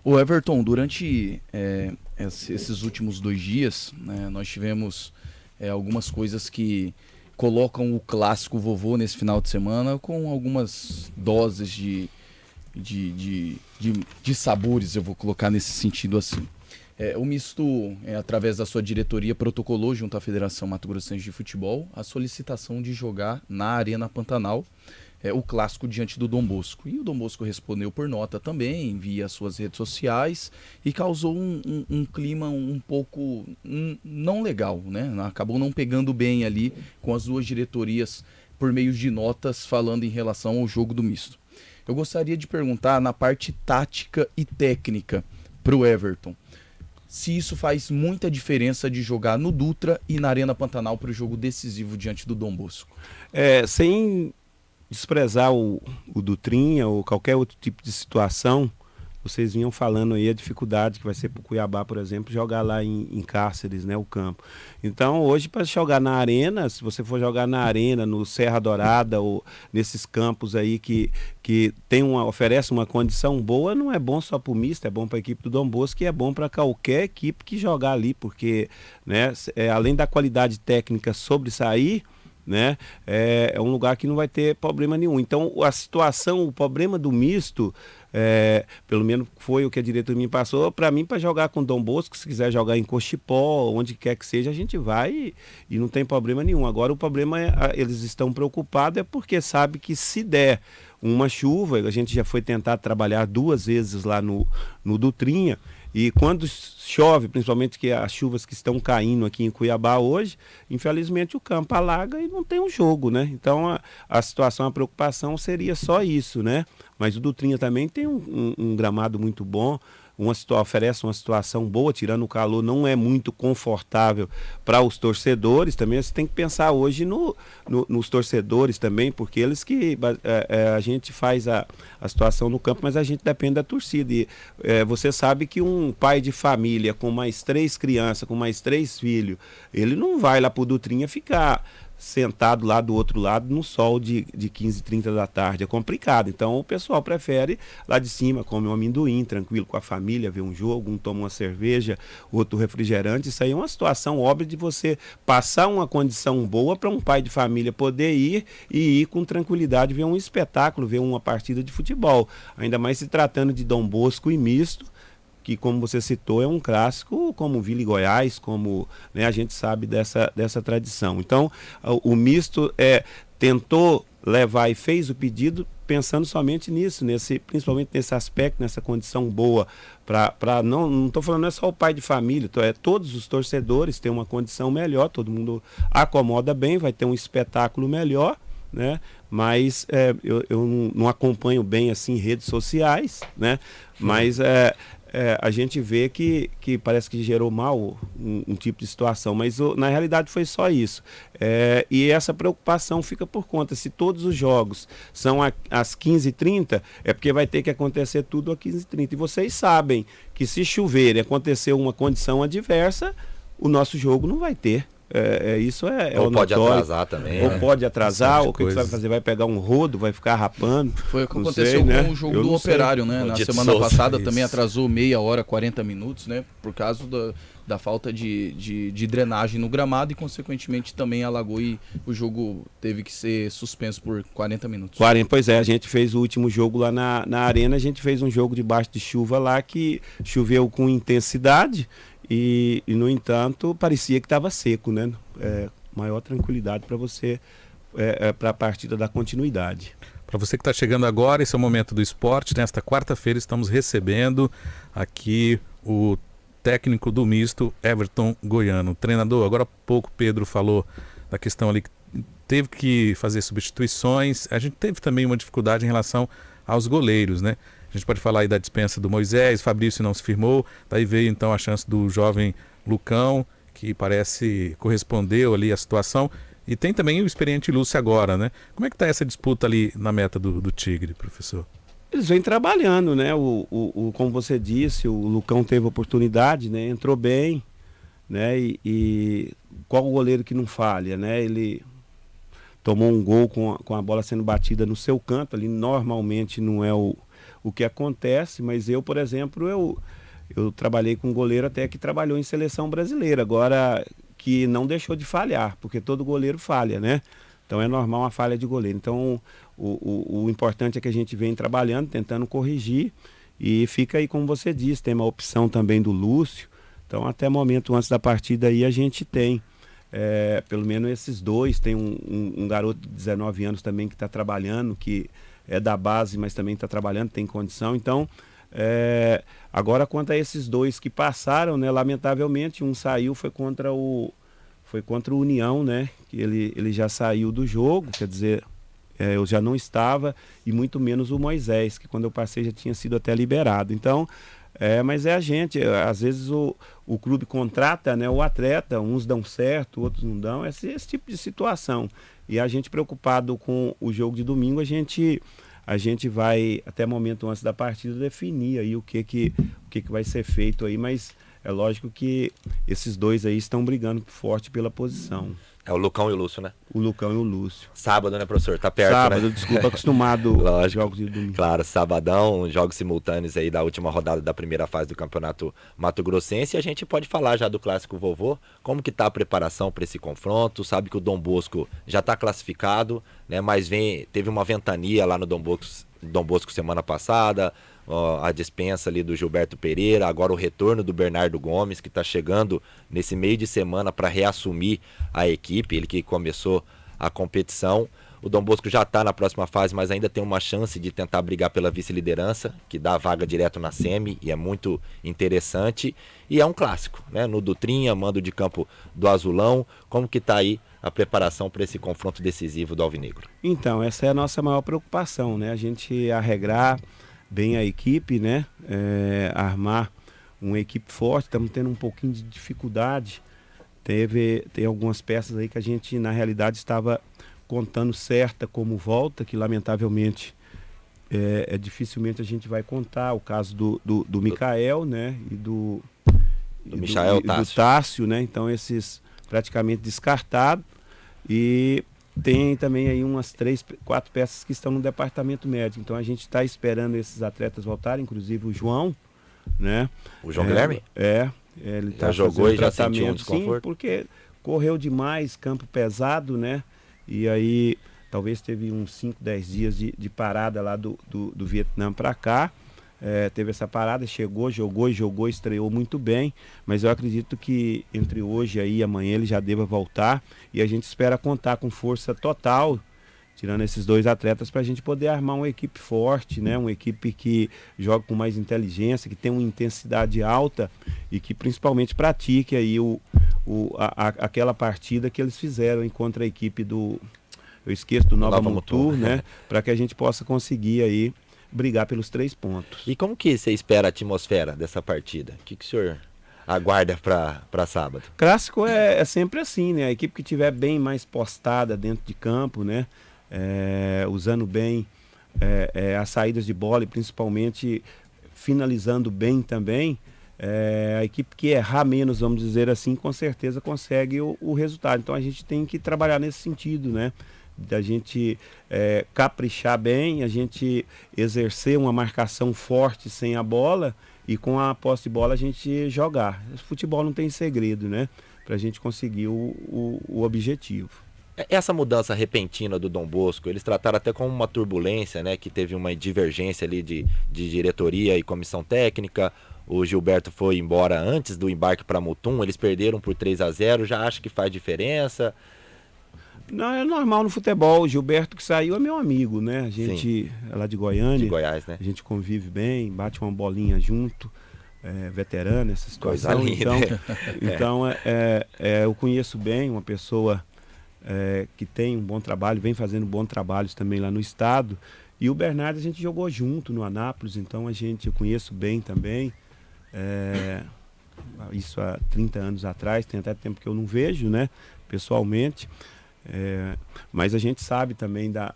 S6: O Everton, durante esses últimos 2 dias, né, nós tivemos algumas coisas que colocam o clássico vovô nesse final de semana com algumas doses de sabores, eu vou colocar nesse sentido assim. O misto, através da sua diretoria, protocolou junto à Federação Mato Grossense de Futebol a solicitação de jogar na Arena Pantanal o clássico diante do Dom Bosco. E o Dom Bosco respondeu por nota também, via suas redes sociais, e causou um clima um pouco não legal, né? Acabou não pegando bem ali com as 2 diretorias por meio de notas falando em relação ao jogo do misto. Eu gostaria de perguntar na parte tática e técnica para o Everton, se isso faz muita diferença de jogar no Dutra e na Arena Pantanal para o jogo decisivo diante do Dom Bosco.
S5: Sem desprezar o Dutrinha ou qualquer outro tipo de situação, vocês vinham falando aí a dificuldade que vai ser para o Cuiabá, por exemplo, jogar lá em Cáceres, né, o campo. Então, hoje, para jogar na arena, se você for jogar na arena, no Serra Dourada ou nesses campos aí que oferece uma condição boa, não é bom só para o misto, é bom para a equipe do Dom Bosco e é bom para qualquer equipe que jogar ali, porque, né, além da qualidade técnica sobressair, né, é um lugar que não vai ter problema nenhum. Então a situação, o problema do misto, pelo menos foi o que a diretoria me passou, para mim, para jogar com Dom Bosco, se quiser jogar em Cochipó, onde quer que seja, a gente vai e não tem problema nenhum. Agora o problema eles estão preocupados porque sabe que se der uma chuva, a gente já foi tentar trabalhar 2 vezes lá no Dutrinha, e quando chove, principalmente que as chuvas que estão caindo aqui em Cuiabá hoje, infelizmente o campo alaga e não tem um jogo, né? Então a situação, a preocupação seria só isso, né? Mas o Dutrinha também tem um gramado muito bom, oferece uma situação boa, tirando o calor, não é muito confortável para os torcedores. Também você tem que pensar hoje nos torcedores também, porque eles que a gente faz a situação no campo, mas a gente depende da torcida. E você sabe que um pai de família com mais 3 crianças, com mais 3 filhos, ele não vai lá para o Dutrinha ficar sentado lá do outro lado no sol de 15, 30 da tarde, é complicado. Então o pessoal prefere lá de cima, come um amendoim, tranquilo com a família, ver um jogo, um toma uma cerveja, outro refrigerante. Isso aí é uma situação óbvia de você passar uma condição boa para um pai de família poder ir com tranquilidade ver um espetáculo, ver uma partida de futebol, ainda mais se tratando de Dom Bosco e misto, que, como você citou, é um clássico como Vila e Goiás, como, né, a gente sabe dessa tradição. Então, o misto tentou levar e fez o pedido pensando somente nisso, principalmente nesse aspecto, nessa condição boa, não estou falando, não é só o pai de família, todos os torcedores têm uma condição melhor, todo mundo acomoda bem, vai ter um espetáculo melhor, né? Mas eu não acompanho bem assim redes sociais, né? Mas a gente vê que parece que gerou mal um tipo de situação, mas na realidade foi só isso. E essa preocupação fica por conta, se todos os jogos são às 15h30, é porque vai ter que acontecer tudo às 15h30. E vocês sabem que se chover e acontecer uma condição adversa, o nosso jogo não vai ter. Isso
S4: ou pode atrasar também.
S5: Ou pode atrasar, o que você vai fazer? Vai pegar um rodo, vai ficar rapando.
S6: Foi o que aconteceu com o jogo do Operário, né? Na semana passada também atrasou meia hora, 40 minutos, né? Por causa da falta de drenagem no gramado e, consequentemente, também alagou e o jogo teve que ser suspenso por 40 minutos.
S5: Pois é, a gente fez o último jogo lá na arena, a gente fez um jogo debaixo de chuva lá que choveu com intensidade. E, no entanto, parecia que estava seco, né? Maior tranquilidade para você, para a partida da continuidade.
S1: Para você que está chegando agora, esse é o Momento do Esporte. Nesta quarta-feira estamos recebendo aqui o técnico do misto, Everton Goiano. Treinador, agora há pouco Pedro falou da questão ali que teve que fazer substituições. A gente teve também uma dificuldade em relação aos goleiros, né? A gente pode falar aí da dispensa do Moisés, Fabrício não se firmou, daí veio então a chance do jovem Lucão, que parece correspondeu ali à situação, e tem também o experiente Lúcio agora, né? Como é que está essa disputa ali na meta do Tigre, professor?
S5: Eles vêm trabalhando, né? Como você disse, o Lucão teve oportunidade, né? Entrou bem, né? E qual o goleiro que não falha, né? Ele tomou um gol com a bola sendo batida no seu canto, ali normalmente não é o que acontece, mas eu, por exemplo, eu trabalhei com um goleiro até que trabalhou em seleção brasileira, agora que não deixou de falhar, porque todo goleiro falha, né? Então é normal uma falha de goleiro. Então o importante é que a gente vem trabalhando, tentando corrigir, e fica aí, como você disse, tem uma opção também do Lúcio. Então até momento antes da partida aí a gente tem pelo menos esses dois, tem um garoto de 19 anos também que está trabalhando, que é da base, mas também está trabalhando, tem condição. Então, agora quanto a esses dois que passaram, né, lamentavelmente, um saiu, foi contra o União, né, que ele já saiu do jogo, quer dizer, eu já não estava, e muito menos o Moisés, que quando eu passei já tinha sido até liberado. Então, mas a gente, às vezes o clube contrata, né, o atleta, uns dão certo, outros não dão, esse tipo de situação. E a gente preocupado com o jogo de domingo, a gente vai, até momento antes da partida, definir aí o que vai ser feito aí, mas é lógico que esses dois aí estão brigando forte pela posição.
S4: É o Lucão e o Lúcio, né?
S5: O Lucão e o Lúcio.
S4: Sábado, né, professor? Tá perto,
S5: sábado,
S4: né?
S5: Desculpa, acostumado aos jogos de domingo.
S4: Claro, sabadão, jogos simultâneos aí da última rodada da primeira fase do Campeonato Mato Grossense. E a gente pode falar já do Clássico Vovô, como que tá a preparação para esse confronto. Sabe que o Dom Bosco já tá classificado, né? Mas teve uma ventania lá no Dom Bosco semana passada, a dispensa ali do Gilberto Pereira, agora o retorno do Bernardo Gomes, que está chegando nesse meio de semana para reassumir a equipe, ele que começou a competição. O Dom Bosco já está na próxima fase, mas ainda tem uma chance de tentar brigar pela vice-liderança, que dá a vaga direto na semi, e é muito interessante. E é um clássico, né? No Dutrinha, mando de campo do Azulão. Como que está aí a preparação para esse confronto decisivo do Alvinegro?
S5: Então, essa é a nossa maior preocupação, né? A gente arregrar bem a equipe, né? Armar uma equipe forte. Estamos tendo um pouquinho de dificuldade. Tem algumas peças aí que a gente, na realidade, estava contando certa como volta, que lamentavelmente dificilmente a gente vai contar. O caso do Micael, né? E do Tássio, né? Então esses praticamente descartados. E tem também aí umas 3, 4 peças que estão no departamento médico. Então a gente está esperando esses atletas voltarem, inclusive o João, né?
S4: O João Guilherme?
S5: Ele já
S4: jogou e já sentiu um desconforto?
S5: Sim, porque correu demais, campo pesado, né? E aí talvez teve uns 5, 10 dias de parada lá do Vietnã para cá. Teve essa parada, jogou, estreou muito bem, mas eu acredito que entre hoje e amanhã ele já deva voltar, e a gente espera contar com força total tirando esses 2 atletas, para a gente poder armar uma equipe forte, né? Uma equipe que joga com mais inteligência, que tem uma intensidade alta e que principalmente pratique aí aquela partida que eles fizeram contra a equipe do... Eu esqueço do Nova Mutum, né? Para que a gente possa conseguir aí brigar pelos 3 pontos.
S4: E como que você espera a atmosfera dessa partida? O que o senhor aguarda para sábado?
S5: Clássico é sempre assim, né? A equipe que tiver bem mais postada dentro de campo, né? Usando bem as saídas de bola e principalmente finalizando bem também, a equipe que errar menos, vamos dizer assim, com certeza consegue o resultado. Então a gente tem que trabalhar nesse sentido, né? Da gente caprichar bem, a gente exercer uma marcação forte sem a bola e com a posse de bola a gente jogar. Futebol não tem segredo, né? Para a gente conseguir o objetivo.
S4: Essa mudança repentina do Dom Bosco, eles trataram até como uma turbulência, né? Que teve uma divergência ali de diretoria e comissão técnica. O Gilberto foi embora antes do embarque para Mutum, eles perderam por 3-0, já acha que faz diferença?
S5: Não, é normal no futebol. O Gilberto que saiu é meu amigo, né? A gente é lá de Goiânia.
S4: De Goiás, né?
S5: A gente convive bem, bate uma bolinha junto, veterano, essa situação.
S4: Coisa linda,
S5: então eu conheço bem uma pessoa que tem um bom trabalho, vem fazendo bons trabalhos também lá no estado. E o Bernardo a gente jogou junto no Anápolis, então eu conheço bem também. Isso há 30 anos atrás, tem até tempo que eu não vejo, né? Pessoalmente. Mas a gente sabe também da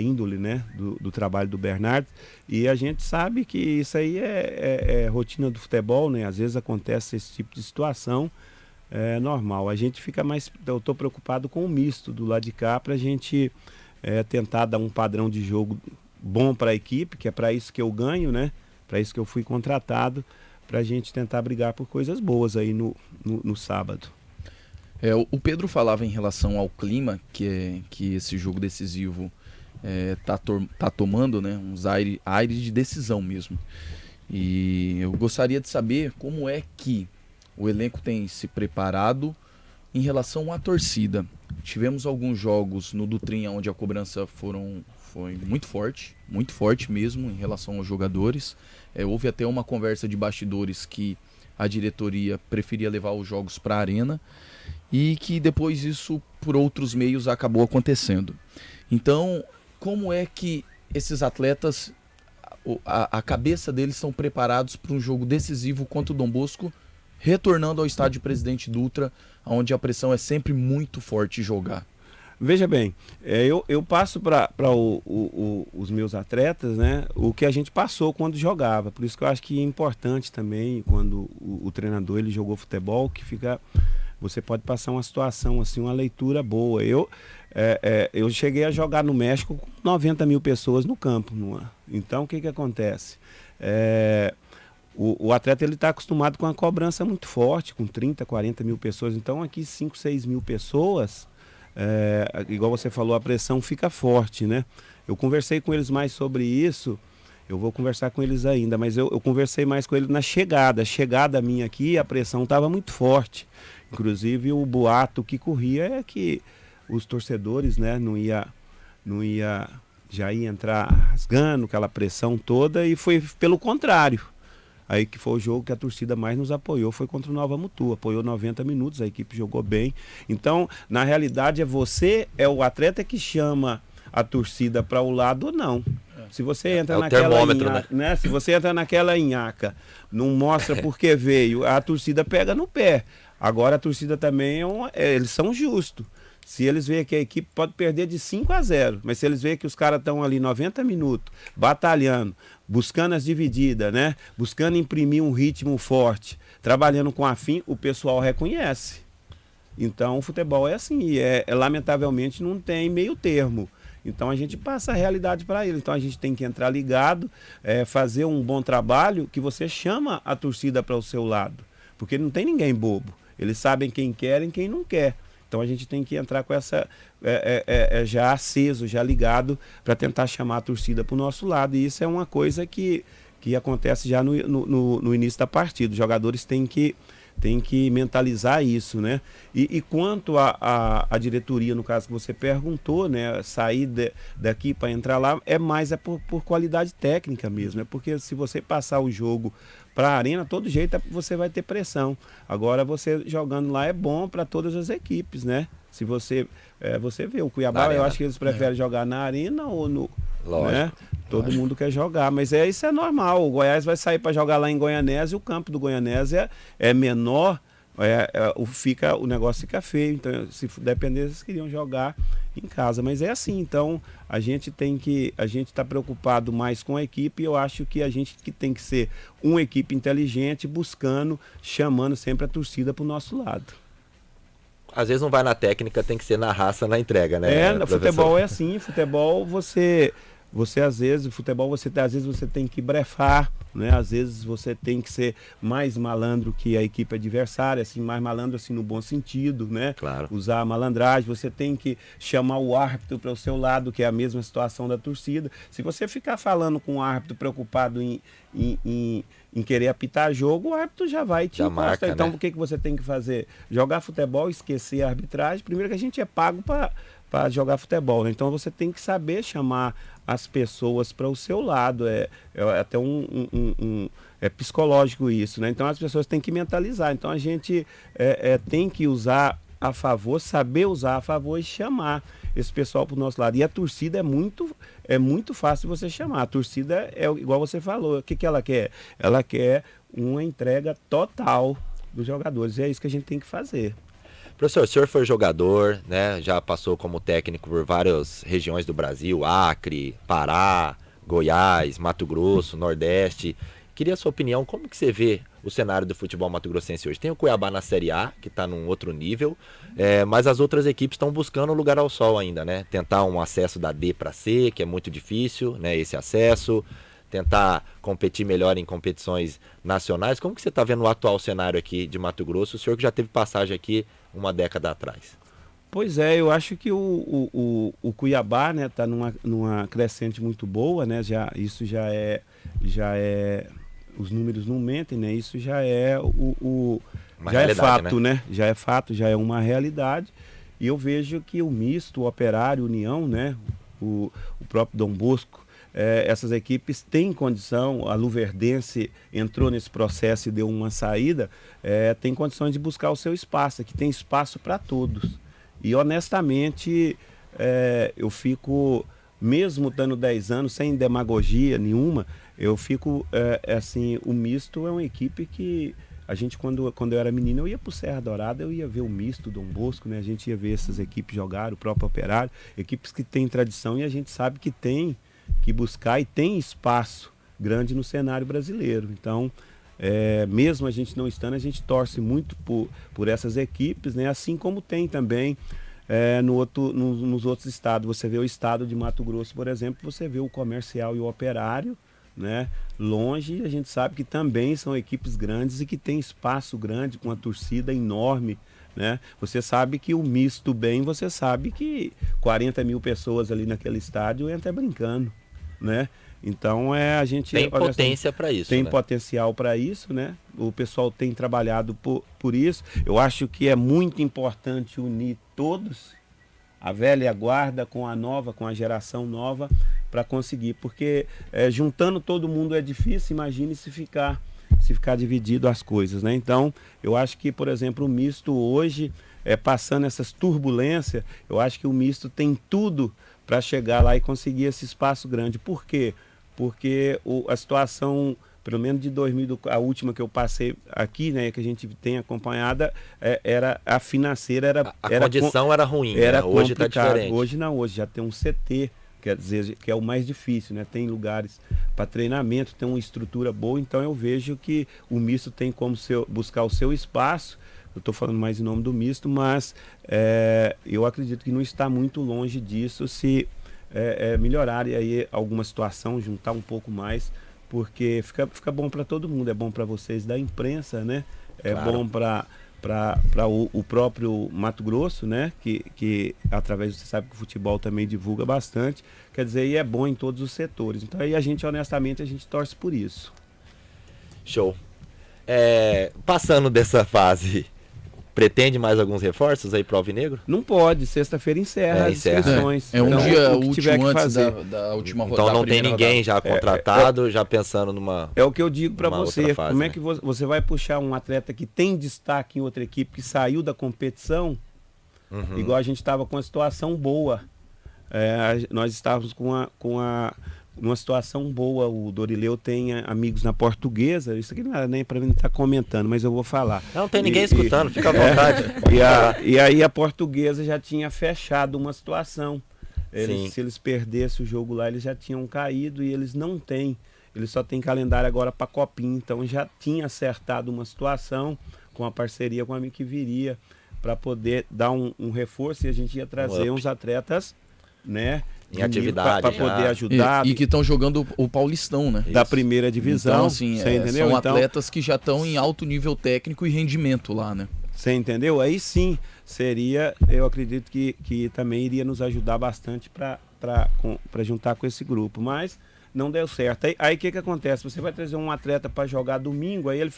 S5: índole, né, do trabalho do Bernardo, e a gente sabe que isso aí é rotina do futebol, né? Às vezes acontece esse tipo de situação, é normal. A gente fica mais, eu estou preocupado com o misto do lado de cá, para a gente tentar dar um padrão de jogo bom para a equipe, que é para isso que eu ganho, né? Para isso que eu fui contratado, para a gente tentar brigar por coisas boas aí no sábado.
S6: O Pedro falava em relação ao clima que esse jogo decisivo tá tomando, né? Uns aires de decisão mesmo. E eu gostaria de saber como é que o elenco tem se preparado em relação à torcida. Tivemos alguns jogos no Dutrinha onde a cobrança foi muito forte mesmo em relação aos jogadores. Houve até uma conversa de bastidores que a diretoria preferia levar os jogos para a arena, e que depois isso, por outros meios, acabou acontecendo. Então, como é que esses atletas, a cabeça deles estão preparados para um jogo decisivo contra o Dom Bosco, retornando ao estádio Presidente Dutra, onde a pressão é sempre muito forte jogar?
S5: Veja bem, eu passo para os meus atletas, né, o que a gente passou quando jogava. Por isso que eu acho que é importante também, quando o treinador ele jogou futebol, que fica... Você pode passar uma situação, assim, uma leitura boa. Eu cheguei a jogar no México com 90 mil pessoas no campo. Então, o que acontece? O atleta está acostumado com uma cobrança muito forte, com 30, 40 mil pessoas. Então, aqui 5, 6 mil pessoas, igual você falou, a pressão fica forte, né? Eu conversei com eles mais sobre isso. Eu vou conversar com eles ainda, mas eu conversei mais com eles na chegada. A chegada minha aqui, a pressão estava muito forte. Inclusive o boato que corria é que os torcedores, né, já ia entrar rasgando aquela pressão toda, e foi pelo contrário. Aí que foi o jogo que a torcida mais nos apoiou, foi contra o Nova Mutum, apoiou 90 minutos, a equipe jogou bem. Então, na realidade, o atleta que chama a torcida para o lado ou não. Se você entra naquela inhaca, né? Se você entra naquela inhaca, não mostra porque veio, a torcida pega no pé. Agora a torcida também eles são justos. Se eles veem que a equipe pode perder de 5-0, mas se eles veem que os caras estão ali 90 minutos, batalhando, buscando as divididas, né? Buscando imprimir um ritmo forte, trabalhando com afim, o pessoal reconhece. Então o futebol é assim, lamentavelmente não tem meio termo. Então a gente passa a realidade para ele. Então a gente tem que entrar ligado, fazer um bom trabalho, que você chama a torcida para o seu lado. Porque não tem ninguém bobo. Eles sabem quem quer e quem não quer. Então a gente tem que entrar com essa já aceso, já ligado, para tentar chamar a torcida para o nosso lado. E isso é uma coisa que acontece já no início da partida. Os jogadores têm que tem que mentalizar isso, né? E quanto à diretoria, no caso que você perguntou, né? Sair daqui para entrar lá, mais por qualidade técnica mesmo. É porque se você passar o jogo para a arena, todo jeito você vai ter pressão. Agora você jogando lá é bom para todas as equipes, né? Se você vê o Cuiabá, eu acho que eles preferem jogar na arena ou no...
S4: Lógico.
S5: Né? Todo mundo quer jogar, mas isso é normal. O Goiás vai sair para jogar lá em Goianésia, o campo do Goianésia é menor, o negócio fica feio. Então, se depender, eles queriam jogar em casa. Mas é assim, então a gente está preocupado mais com a equipe, e eu acho que a gente tem que ser uma equipe inteligente, chamando sempre a torcida para o nosso lado.
S4: Às vezes não vai na técnica, tem que ser na raça, na entrega, né?
S5: Futebol é assim, futebol você às vezes você tem que brefar, né? Às vezes você tem que ser mais malandro que a equipe adversária, assim, mais malandro assim no bom sentido, né?
S4: Claro.
S5: Usar a malandragem, você tem que chamar o árbitro para o seu lado, que é a mesma situação da torcida. Se você ficar falando com o árbitro preocupado em querer apitar jogo, o árbitro já vai te encostar. Então, o que você tem que fazer? Jogar futebol, esquecer a arbitragem. Primeiro que a gente é pago para jogar futebol, né? Então você tem que saber chamar as pessoas para o seu lado. É até é psicológico isso, né? Então as pessoas têm que mentalizar. Então a gente tem que usar a favor, saber usar a favor e chamar esse pessoal para o nosso lado. E a torcida é muito fácil de você chamar. A torcida é igual você falou. O que ela quer? Ela quer uma entrega total dos jogadores. E é isso que a gente tem que fazer.
S4: Professor, o senhor foi jogador, né? Já passou como técnico por várias regiões do Brasil, Acre, Pará, Goiás, Mato Grosso, Nordeste. Queria a sua opinião, como que você vê o cenário do futebol mato-grossense hoje? Tem o Cuiabá na Série A, que está num outro nível, mas as outras equipes estão buscando um lugar ao sol ainda, né? Tentar um acesso da D para C, que é muito difícil, né? Esse acesso, tentar competir melhor em competições nacionais. Como que você está vendo o atual cenário aqui de Mato Grosso? O senhor que já teve passagem aqui uma década atrás.
S5: Pois é, eu acho que o Cuiabá, né, tá numa crescente muito boa, né? Isso já é os números não mentem, né? Isso já é já é fato, né? Já é fato, já é uma realidade. E eu vejo que o Misto, o Operário, União, né? O próprio Dom Bosco, essas equipes têm condição, a Luverdense entrou nesse processo e deu uma saída, tem condições de buscar o seu espaço, que tem espaço para todos. E honestamente, eu fico, mesmo dando 10 anos, sem demagogia nenhuma, eu fico, assim, o Misto é uma equipe que a gente, quando eu era menino, eu ia para o Serra Dourada, eu ia ver o Misto, Dom Bosco, né? A gente ia ver essas equipes jogar, o próprio Operário, equipes que têm tradição, e a gente sabe que tem que buscar e tem espaço grande no cenário brasileiro. Então, mesmo a gente não estando, a gente torce muito por essas equipes, né? Assim como tem também nos outros estados. Você vê o estado de Mato Grosso, por exemplo, você vê o Comercial e o Operário, né? Longe, a gente sabe que também são equipes grandes e que tem espaço grande, com uma torcida enorme, né? Você sabe que o Misto bem, você sabe que 40 mil pessoas ali naquele estádio entra brincando, né? Então a gente
S4: tem potência para isso,
S5: tem,
S4: né?
S5: Potencial para isso, né? O pessoal tem trabalhado por isso. Eu acho que é muito importante unir todos, a velha guarda com a nova, com a geração nova, para conseguir, porque juntando todo mundo é difícil. Imagine se ficar dividido as coisas, né? Então eu acho que, por exemplo, o Misto hoje, passando essas turbulências, eu acho que o Misto tem tudo para chegar lá e conseguir esse espaço grande. Por quê? Porque a situação, pelo menos de 2000, a última que eu passei aqui, né, que a gente tem acompanhada, era a financeira,
S4: a condição era ruim,
S5: era
S4: né? Hoje está diferente.
S5: Hoje não, hoje já tem um CT, quer dizer, que é o mais difícil, né? Tem lugares para treinamento, tem uma estrutura boa, então eu vejo que o Misto tem como buscar o seu espaço. Eu estou falando mais em nome do Misto, mas eu acredito que não está muito longe disso se melhorar aí alguma situação, juntar um pouco mais, porque fica bom para todo mundo. É bom para vocês da imprensa, né?
S4: Claro.
S5: Bom para o próprio Mato Grosso, né? Que através, você sabe que o futebol também divulga bastante, quer dizer, e é bom em todos os setores. Então aí honestamente, a gente torce por isso.
S4: Show. Passando dessa fase, pretende mais alguns reforços aí pro Alvinegro?
S5: Não pode, sexta-feira encerra as inscrições.
S6: É um
S5: então,
S6: dia
S5: o que
S6: último
S5: tiver que
S6: antes
S5: fazer.
S6: da última rodada.
S4: Então não tem ninguém já contratado, já pensando numa...
S5: É o que eu digo para você,
S4: fase,
S5: como é que você vai puxar um atleta que tem destaque em outra equipe, que saiu da competição, igual a gente estava com uma situação boa. Nós estávamos numa situação boa. O Dorileu tem amigos na Portuguesa, isso aqui não era nem para mim estar comentando, mas eu vou falar.
S4: Não tem ninguém escutando, fica à vontade.
S5: E aí a Portuguesa já tinha fechado uma situação. Se eles perdessem o jogo lá, eles já tinham caído e eles não têm. Eles só têm calendário agora para Copinha, então já tinha acertado uma situação com a parceria com a amigo que viria para poder dar um reforço, e a gente ia trazer uns atletas, né,
S4: em atividade
S5: para poder ajudar.
S6: E que estão jogando o Paulistão, né?
S5: Da primeira divisão.
S6: Então, assim,
S5: você entendeu?
S6: São atletas que já estão em alto nível técnico e rendimento lá, né?
S5: Você entendeu? Aí sim, eu acredito que também iria nos ajudar bastante para juntar com esse grupo, mas não deu certo. Aí o que acontece? Você vai trazer um atleta para jogar domingo, aí eles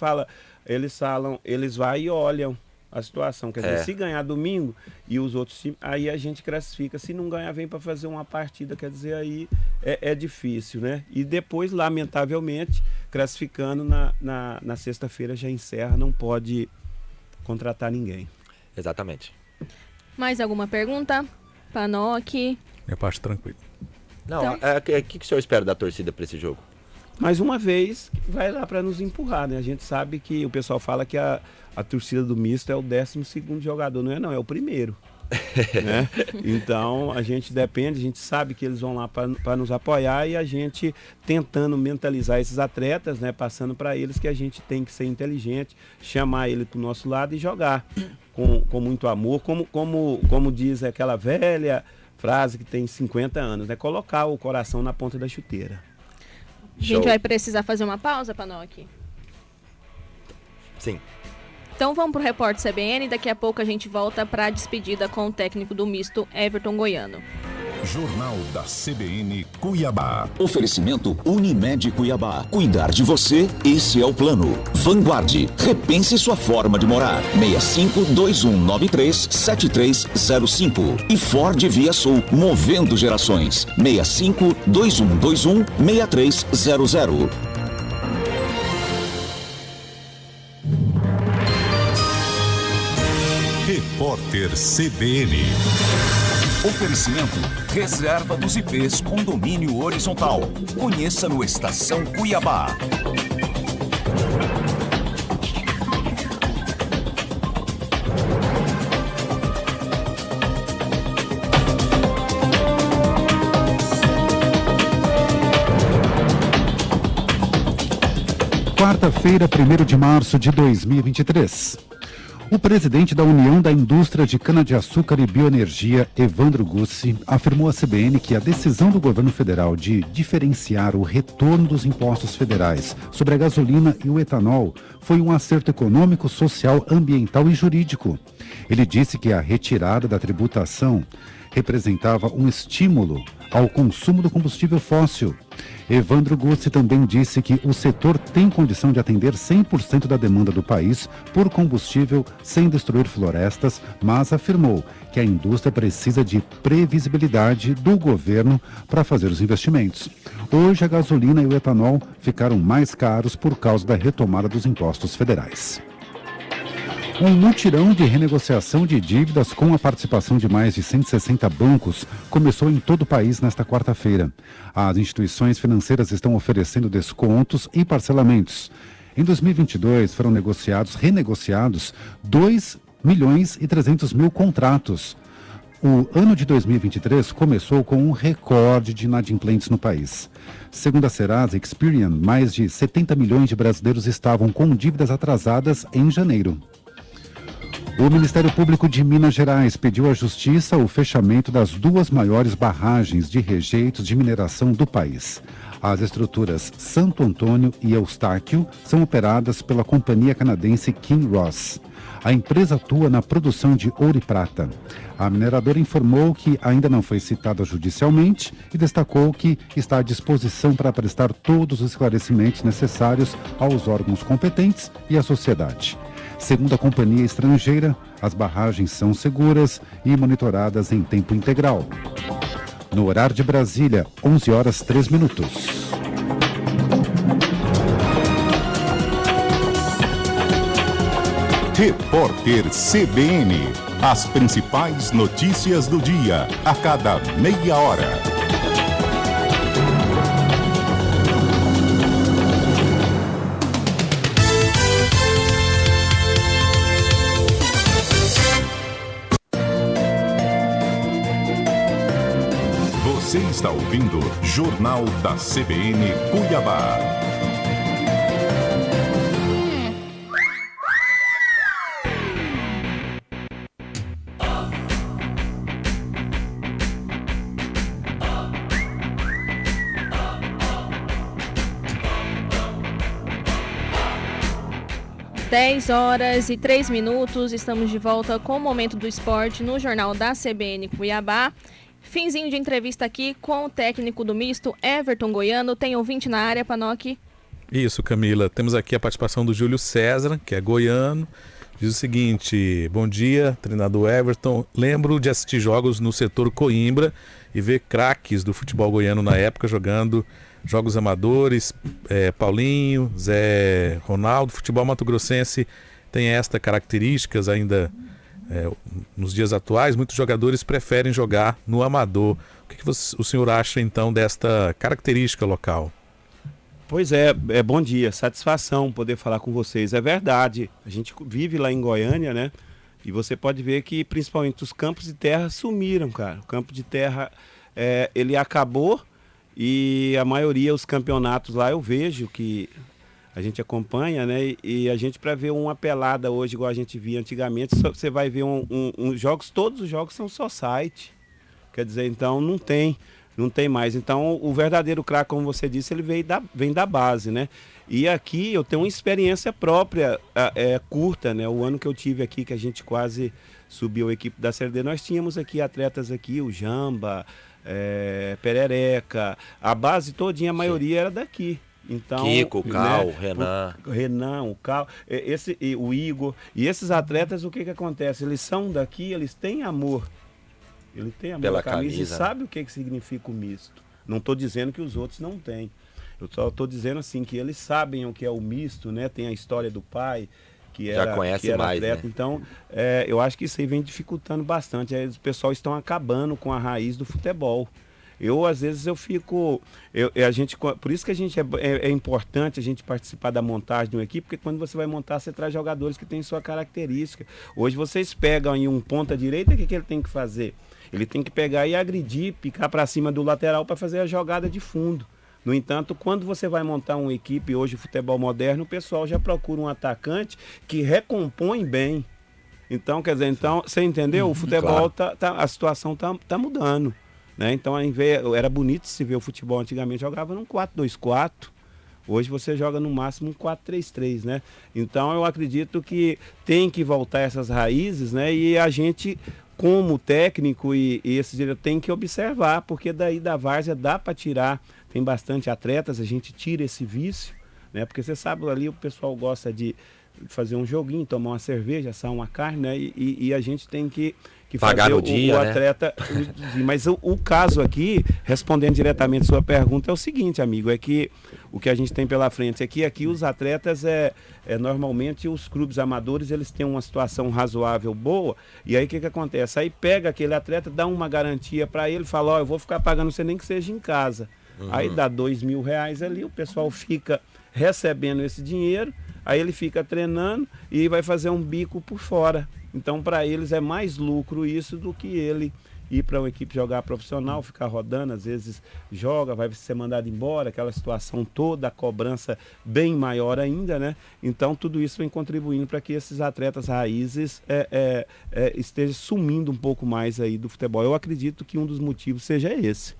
S5: vão e olham a situação, quer dizer, se ganhar domingo e os outros times, aí a gente classifica. Se não ganhar, vem para fazer uma partida, quer dizer, aí é difícil, né? E depois, lamentavelmente, classificando na sexta-feira já encerra, não pode contratar ninguém.
S4: Exatamente.
S3: Mais alguma pergunta? Panoc?
S1: Minha parte tranquila.
S4: Não, o que o senhor espera da torcida para esse jogo?
S5: Mais uma vez, vai lá para nos empurrar, né? A gente sabe que o pessoal fala que a torcida do Misto é o 12º jogador, não, é o primeiro. Né? Então a gente depende, a gente sabe que eles vão lá para nos apoiar, e a gente tentando mentalizar esses atletas, né? Passando para eles que a gente tem que ser inteligente, chamar ele para o nosso lado e jogar com muito amor, como diz aquela velha frase que tem 50 anos, né? Colocar o coração na ponta da chuteira.
S3: A gente vai precisar fazer uma pausa, Panoc?
S4: Sim.
S3: Então vamos pro Repórter CBN, daqui a pouco a gente volta para a despedida com o técnico do misto, Everton Goiano.
S2: Jornal da CBN Cuiabá.
S7: Oferecimento Unimed Cuiabá. Cuidar de você, esse é o plano. Vanguard. Repense sua forma de morar. 65-2193-7305. E Ford Via Sul. Movendo gerações. 65-2121-6300.
S2: Repórter CBN.
S7: Oferecimento Reserva dos IPs Condomínio Horizontal. Conheça no Estação Cuiabá.
S8: Quarta-feira, 1º de março de 2023. O presidente da União da Indústria de Cana-de-Açúcar e Bioenergia, Evandro Gussi, afirmou à CBN que a decisão do governo federal de diferenciar o retorno dos impostos federais sobre a gasolina e o etanol foi um acerto econômico, social, ambiental e jurídico. Ele disse que a retirada da tributação representava um estímulo ao consumo do combustível fóssil. Evandro Gussi também disse que o setor tem condição de atender 100% da demanda do país por combustível sem destruir florestas, mas afirmou que a indústria precisa de previsibilidade do governo para fazer os investimentos. Hoje, a gasolina e o etanol ficaram mais caros por causa da retomada dos impostos federais. Um mutirão de renegociação de dívidas com a participação de mais de 160 bancos começou em todo o país nesta quarta-feira. As instituições financeiras estão oferecendo descontos e parcelamentos. Em 2022, foram renegociados 2.300.000 contratos. O ano de 2023 começou com um recorde de inadimplentes no país. Segundo a Serasa Experian, mais de 70 milhões de brasileiros estavam com dívidas atrasadas em janeiro. O Ministério Público de Minas Gerais pediu à Justiça o fechamento das 2 maiores barragens de rejeitos de mineração do país. As estruturas Santo Antônio e Eustáquio são operadas pela companhia canadense Kinross. A empresa atua na produção de ouro e prata. A mineradora informou que ainda não foi citada judicialmente e destacou que está à disposição para prestar todos os esclarecimentos necessários aos órgãos competentes e à sociedade. Segundo a companhia estrangeira, as barragens são seguras e monitoradas em tempo integral. No horário de Brasília, 11h03.
S2: Repórter CBN. As principais notícias do dia, a cada meia hora. Você está ouvindo Jornal da CBN Cuiabá.
S3: Dez horas e 3 minutos, estamos de volta com o Momento do Esporte no Jornal da CBN Cuiabá. Finzinho de entrevista aqui com o técnico do misto, Everton Goiano. Tem ouvinte na área, Panoc?
S1: Isso, Camila. Temos aqui a participação do Júlio César, que é goiano. Diz o seguinte: bom dia, treinador Everton. Lembro de assistir jogos no setor Coimbra e ver craques do futebol goiano na época jogando jogos amadores. Paulinho, Zé Ronaldo. Futebol mato-grossense tem estas características ainda. Nos dias atuais, muitos jogadores preferem jogar no amador. O que o senhor acha, então, desta característica local?
S5: Pois bom dia, satisfação poder falar com vocês. É verdade, a gente vive lá em Goiânia, né? E você pode ver que, principalmente, os campos de terra sumiram, cara. O campo de terra, ele acabou e a maioria, os campeonatos lá, eu vejo que a gente acompanha, né? E a gente, para ver uma pelada hoje, igual a gente via antigamente, você vai ver jogos, todos os jogos são só site. Quer dizer, então não tem mais. Então o verdadeiro craque, como você disse, ele vem da base, né? E aqui eu tenho uma experiência própria, curta, né? O ano que eu tive aqui, que a gente quase subiu a equipe da Série D, nós tínhamos aqui atletas aqui, o Jamba, Perereca, a base todinha, a maioria era daqui. Então,
S4: Kiko, o Cal,
S5: né, Renan, o Cal, o Igor. E esses atletas, o que acontece? Eles são daqui, eles têm amor. Ele tem amor pela camisa e sabe o que significa o misto. Não estou dizendo que os outros não têm. Eu só estou dizendo assim que eles sabem o que é o misto, né? Tem a história do pai, que era mais, atleta. Né? Então, eu acho que isso aí vem dificultando bastante. Os pessoal estão acabando com a raiz do futebol. Às vezes eu fico, por isso que é importante a gente participar da montagem de uma equipe, porque quando você vai montar, você traz jogadores que têm sua característica. Hoje vocês pegam aí um ponta direita, o que ele tem que fazer? Ele tem que pegar e agredir, picar para cima do lateral para fazer a jogada de fundo. No entanto, quando você vai montar uma equipe, hoje futebol moderno, o pessoal já procura um atacante que recompõe bem. Então, quer dizer, você entendeu? O futebol, claro. A situação tá mudando. Né? Então, era bonito se ver o futebol antigamente, jogava num 4-2-4, hoje você joga no máximo um 4-3-3, né? Então eu acredito que tem que voltar essas raízes, né? E a gente, como técnico e esse diretor, tem que observar, porque daí da várzea dá para tirar, tem bastante atletas, a gente tira esse vício, né? Porque você sabe, ali o pessoal gosta de fazer um joguinho, tomar uma cerveja, assar uma carne, né? E a gente tem que
S4: pagar
S5: fazer
S4: no dia,
S5: o atleta, né? Mas o caso aqui, respondendo diretamente a sua pergunta, é o seguinte, amigo, é que o que a gente tem pela frente aqui os atletas normalmente os clubes amadores, eles têm uma situação razoável boa, e aí o que acontece? Aí pega aquele atleta, dá uma garantia para ele, fala, eu vou ficar pagando você nem que seja em casa. Aí dá R$2.000 ali, o pessoal fica recebendo esse dinheiro, aí ele fica treinando e vai fazer um bico por fora. Então, para eles é mais lucro isso do que ele ir para uma equipe jogar profissional, ficar rodando, às vezes joga, vai ser mandado embora, aquela situação toda, a cobrança bem maior ainda, né? Então tudo isso vem contribuindo para que esses atletas raízes estejam sumindo um pouco mais aí do futebol. Eu acredito que um dos motivos seja esse.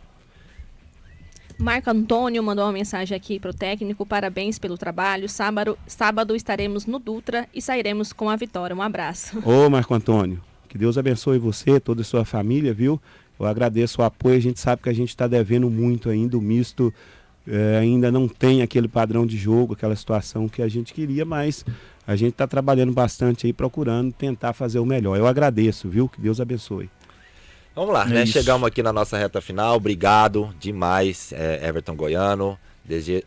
S3: Marco Antônio mandou uma mensagem aqui para o técnico, parabéns pelo trabalho, sábado estaremos no Dutra e sairemos com a vitória, um abraço.
S5: Ô Marco Antônio, que Deus abençoe você, toda a sua família, viu? Eu agradeço o apoio, a gente sabe que a gente está devendo muito ainda, o misto ainda não tem aquele padrão de jogo, aquela situação que a gente queria, mas a gente está trabalhando bastante aí, procurando tentar fazer o melhor. Eu agradeço, viu? Que Deus abençoe.
S4: Vamos lá, né? Chegamos aqui na nossa reta final. Obrigado demais, Everton Goiano.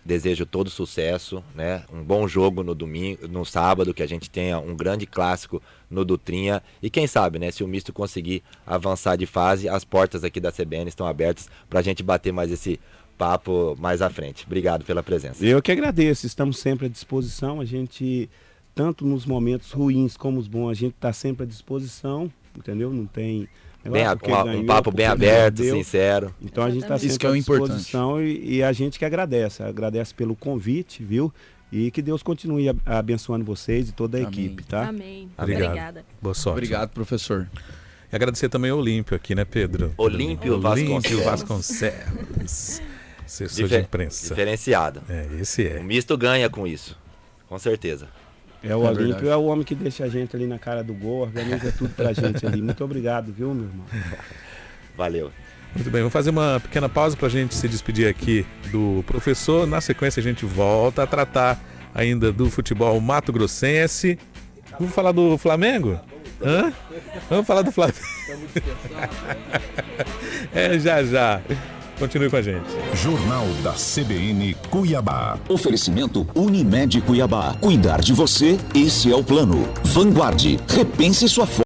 S4: Desejo todo sucesso, né? Um bom jogo no domingo, no sábado, que a gente tenha um grande clássico no Dutrinha. E quem sabe, né? Se o misto conseguir avançar de fase, as portas aqui da CBN estão abertas para a gente bater mais esse papo mais à frente. Obrigado pela presença.
S5: Eu que agradeço. Estamos sempre à disposição. A gente, tanto nos momentos ruins como os bons, a gente está sempre à disposição, entendeu? Não tem...
S4: um papo bem aberto, sincero.
S5: Então a gente está sempre à disposição e a gente que agradece pelo convite, viu? E que Deus continue abençoando vocês e toda a equipe, tá?
S3: Amém.
S1: Obrigada. Boa sorte.
S6: Obrigado, professor.
S1: E agradecer também ao Olímpio aqui, né, Pedro?
S4: Olímpio
S1: Vasconcelos. Assessor de imprensa.
S4: Diferenciado.
S1: Esse é.
S4: O misto ganha com isso, com certeza.
S5: O Olímpio é o homem que deixa a gente ali na cara do gol, organiza tudo pra gente ali. Muito obrigado, viu, meu irmão?
S4: Valeu.
S1: Muito bem, vamos fazer uma pequena pausa pra gente se despedir aqui do professor. Na sequência a gente volta a tratar ainda do futebol mato-grossense. Vamos falar do Flamengo? Hã? Vamos falar do Flamengo. Já. Continue com a gente.
S2: Jornal da CBN Cuiabá.
S7: Oferecimento Unimed Cuiabá. Cuidar de você, esse é o plano. Vanguard. Repense sua forma.